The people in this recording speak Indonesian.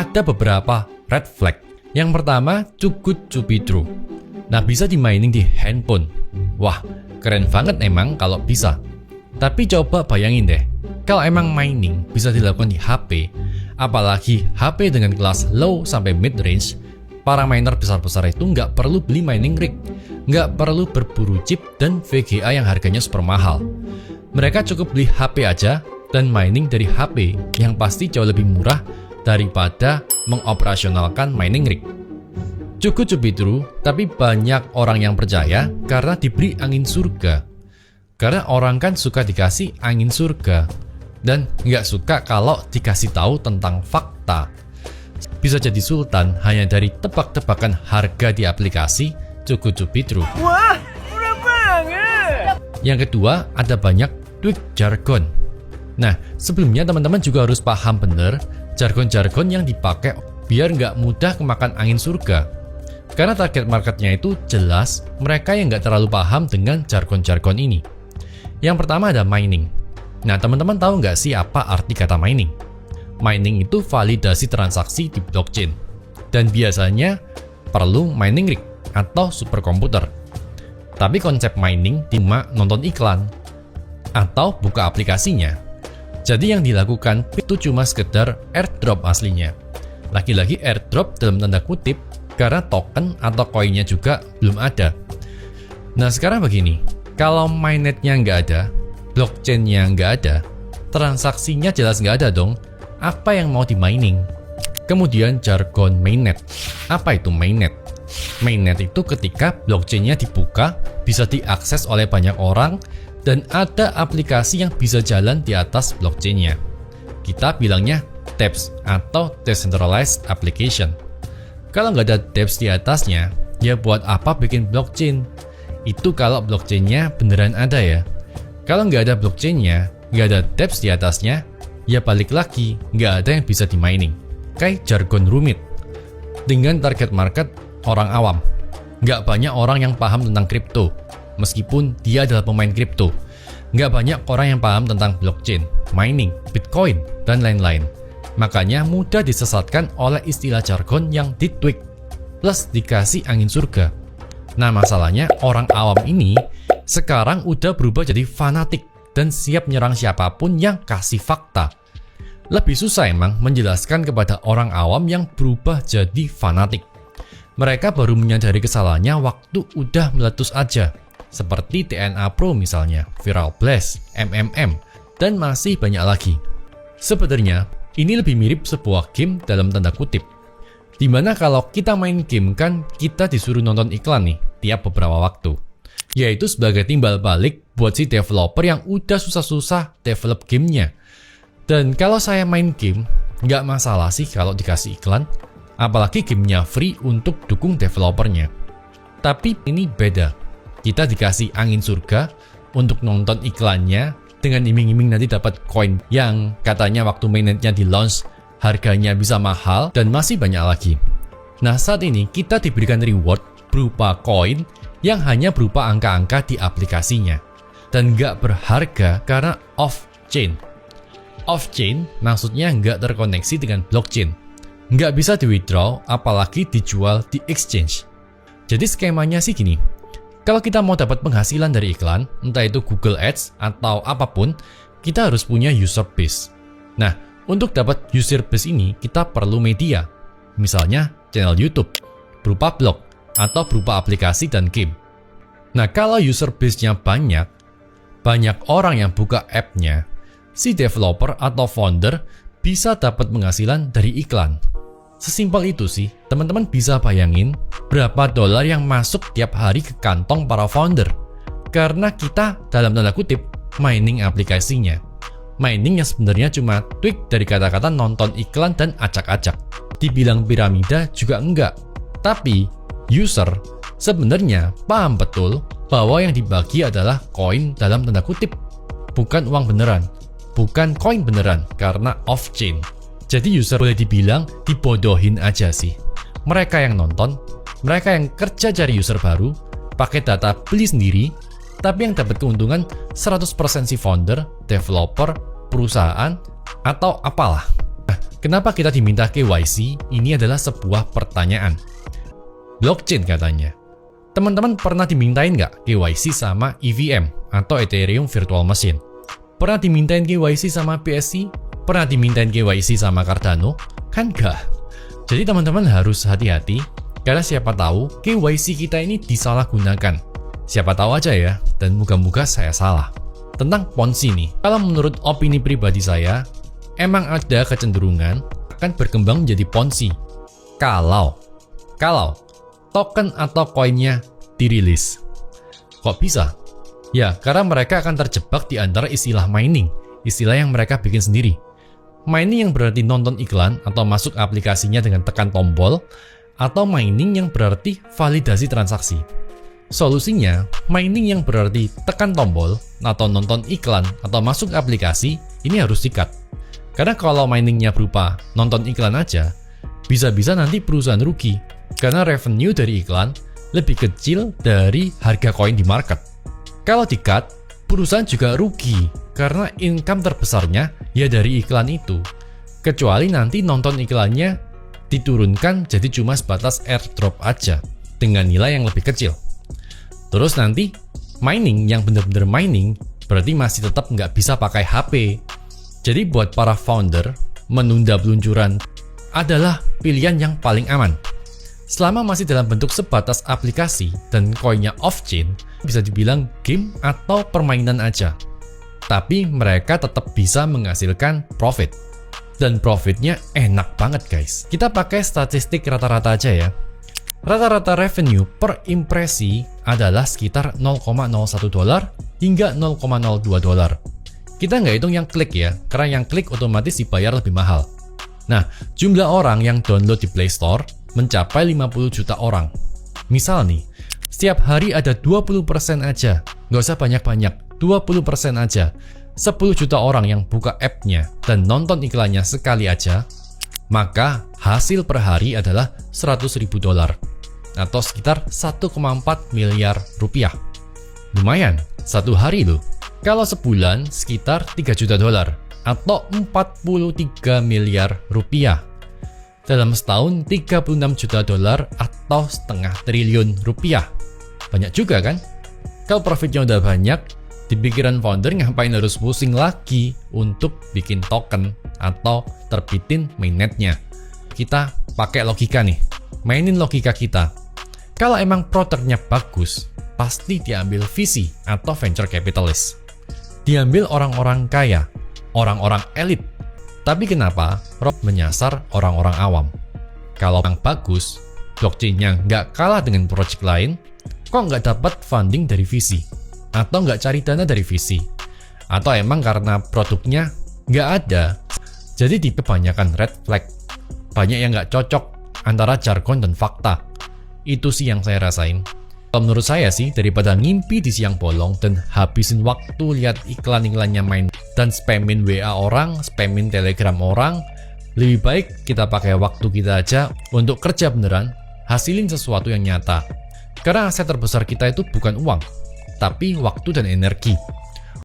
ada beberapa red flag. Yang pertama, too good to be true. Nah, bisa di mining di handphone. Wah, keren banget emang kalau bisa. Tapi coba bayangin deh, kalau emang mining bisa dilakukan di HP, apalagi HP dengan kelas low sampai mid range, para miner besar-besar itu nggak perlu beli mining rig, nggak perlu berburu chip dan VGA yang harganya super mahal. Mereka cukup beli HP aja dan mining dari HP yang pasti jauh lebih murah daripada mengoperasionalkan mining rig. Cukup to be true, tapi banyak orang yang percaya karena diberi angin surga. Karena orang kan suka dikasih angin surga dan nggak suka kalau dikasih tahu tentang fakta. Bisa jadi sultan hanya dari tebak-tebakan harga di aplikasi cukup to be true. Wah, murah banget. Yang kedua, ada banyak tweak jargon. Nah, sebelumnya teman-teman juga harus paham bener jargon-jargon yang dipakai biar nggak mudah kemakan angin surga. Karena target marketnya itu jelas mereka yang nggak terlalu paham dengan jargon-jargon ini. Yang pertama ada mining. Nah, teman-teman tahu nggak sih apa arti kata mining? Mining itu validasi transaksi di blockchain. Dan biasanya perlu mining rig atau superkomputer. Tapi konsep mining cuma nonton iklan atau buka aplikasinya. Jadi yang dilakukan itu cuma sekedar airdrop aslinya. Lagi-lagi airdrop dalam tanda kutip karena token atau koinnya juga belum ada. Nah, sekarang begini, kalau mainnetnya nggak ada, blockchainnya nggak ada, transaksinya jelas nggak ada dong. Apa yang mau di mining? Kemudian jargon mainnet. Apa itu mainnet? Mainnet itu ketika blockchainnya dibuka, bisa diakses oleh banyak orang, dan ada aplikasi yang bisa jalan di atas blockchainnya. Kita bilangnya dApps atau Decentralized Application. Kalau nggak ada dApps di atasnya, ya buat apa bikin blockchain? Itu kalau blockchainnya beneran ada ya. Kalau nggak ada blockchainnya, nggak ada dApps di atasnya, ya balik lagi, nggak ada yang bisa di mining. Kayak jargon rumit. Dengan target market orang awam. Nggak banyak orang yang paham tentang kripto, meskipun dia adalah pemain kripto. Nggak banyak orang yang paham tentang blockchain, mining, bitcoin, dan lain-lain. Makanya mudah disesatkan oleh istilah jargon yang ditweak, plus dikasih angin surga. Nah, masalahnya orang awam ini sekarang udah berubah jadi fanatik dan siap nyerang siapapun yang kasih fakta. Lebih susah emang menjelaskan kepada orang awam yang berubah jadi fanatik. Mereka baru menyadari kesalahannya waktu udah meletus aja. Seperti DNA Pro misalnya, Viral Blast, MMM, dan masih banyak lagi. Sebenarnya, ini lebih mirip sebuah game dalam tanda kutip. Dimana kalau kita main game kan kita disuruh nonton iklan nih tiap beberapa waktu. Yaitu sebagai timbal balik buat si developer yang udah susah-susah develop gamenya. Dan kalau saya main game, nggak masalah sih kalau dikasih iklan, apalagi gamenya free untuk dukung developernya. Tapi ini beda, kita dikasih angin surga untuk nonton iklannya dengan iming-iming nanti dapat koin yang katanya waktu mainnetnya di launch harganya bisa mahal dan masih banyak lagi. Nah, saat ini kita diberikan reward berupa koin yang hanya berupa angka-angka di aplikasinya dan nggak berharga karena off-chain. Off-chain maksudnya nggak terkoneksi dengan blockchain. Nggak bisa di-withdraw, apalagi dijual di exchange. Jadi skemanya sih gini, kalau kita mau dapat penghasilan dari iklan, entah itu Google Ads atau apapun, kita harus punya user base. Nah, untuk dapat user base ini, kita perlu media. Misalnya channel YouTube, berupa blog, atau berupa aplikasi dan game. Nah, kalau user base-nya banyak orang yang buka app-nya, si developer atau founder bisa dapat penghasilan dari iklan. Sesimpel itu sih, teman-teman bisa bayangin berapa dolar yang masuk tiap hari ke kantong para founder. Karena kita dalam tanda kutip mining aplikasinya. Mining yang sebenarnya cuma tweak dari kata-kata nonton iklan dan acak-acak. Dibilang piramida juga enggak. Tapi user sebenarnya paham betul bahwa yang dibagi adalah koin dalam tanda kutip, bukan uang beneran. Bukan koin beneran karena off-chain. Jadi user boleh dibilang dibodohin aja sih. Mereka yang nonton, mereka yang kerja cari user baru, pakai data beli sendiri, tapi yang dapat keuntungan 100% si founder, developer, perusahaan, atau apalah. Nah, Kenapa kita diminta KYC? Ini adalah sebuah pertanyaan. Blockchain katanya. Teman-teman pernah dimintain nggak KYC sama EVM atau Ethereum Virtual Machine? Pernah dimintain KYC sama BSC? Pernah dimintain KYC sama Cardano? Kan nggak. Jadi teman-teman harus hati-hati, karena siapa tahu KYC kita ini disalahgunakan. Siapa tahu aja ya, dan moga-moga saya salah. Tentang Ponzi nih, kalau menurut opini pribadi saya, emang ada kecenderungan akan berkembang menjadi Ponzi. Kalau token atau koinnya dirilis. Kok bisa? Ya, karena mereka akan terjebak di antara istilah mining, istilah yang mereka bikin sendiri. Mining yang berarti nonton iklan atau masuk aplikasinya dengan tekan tombol, atau mining yang berarti validasi transaksi. Solusinya, mining yang berarti tekan tombol atau nonton iklan atau masuk aplikasi ini harus di-cut. Karena kalau miningnya berupa nonton iklan aja, bisa-bisa nanti perusahaan rugi karena revenue dari iklan lebih kecil dari harga koin di market. Kalau di-cut, perusahaan juga rugi karena income terbesarnya ya dari iklan itu. Kecuali nanti nonton iklannya diturunkan jadi cuma sebatas airdrop aja dengan nilai yang lebih kecil. Terus nanti mining yang bener-bener mining berarti masih tetap nggak bisa pakai HP. Jadi buat para founder, menunda peluncuran adalah pilihan yang paling aman. Selama masih dalam bentuk sebatas aplikasi dan koinnya off-chain, bisa dibilang game atau permainan aja. Tapi mereka tetap bisa menghasilkan profit. Dan profitnya enak banget guys. Kita pakai statistik rata-rata aja ya. Rata-rata revenue per impresi adalah sekitar $0,01 hingga $0,02. Kita nggak hitung yang klik ya, karena yang klik otomatis dibayar lebih mahal. Nah, jumlah orang yang download di Play Store mencapai 50 juta orang. Misal nih, setiap hari ada 20% aja, nggak usah banyak-banyak, 20% aja. 10 juta orang yang buka app-nya dan nonton iklannya sekali aja, maka hasil per hari adalah $100.000 atau sekitar 1,4 miliar rupiah. Lumayan, satu hari loh. Kalau sebulan sekitar $3 juta atau 43 miliar rupiah. Dalam setahun $36 juta atau setengah triliun rupiah. Banyak juga kan? Kalau profitnya udah banyak, di pikiran founder ngapain harus pusing lagi untuk bikin token atau terbitin mainnetnya. Kita pakai logika nih, mainin logika kita. Kalau emang produknya bagus, pasti diambil VC atau venture capitalist. Diambil orang-orang kaya, orang-orang elit. Tapi kenapa Rob menyasar orang-orang awam? Kalau yang bagus, blockchain-nya nggak kalah dengan project lain, kok nggak dapat funding dari VC? Atau nggak cari dana dari VC? Atau emang karena produknya nggak ada? Jadi di kebanyakan red flag, banyak yang nggak cocok antara jargon dan fakta. Itu sih yang saya rasain. Kalau menurut saya sih, daripada ngimpi di siang bolong dan habisin waktu lihat iklan-iklannya main dan spamin WA orang, spamin Telegram orang, lebih baik kita pakai waktu kita aja untuk kerja beneran, hasilin sesuatu yang nyata. Karena aset terbesar kita itu bukan uang, tapi waktu dan energi.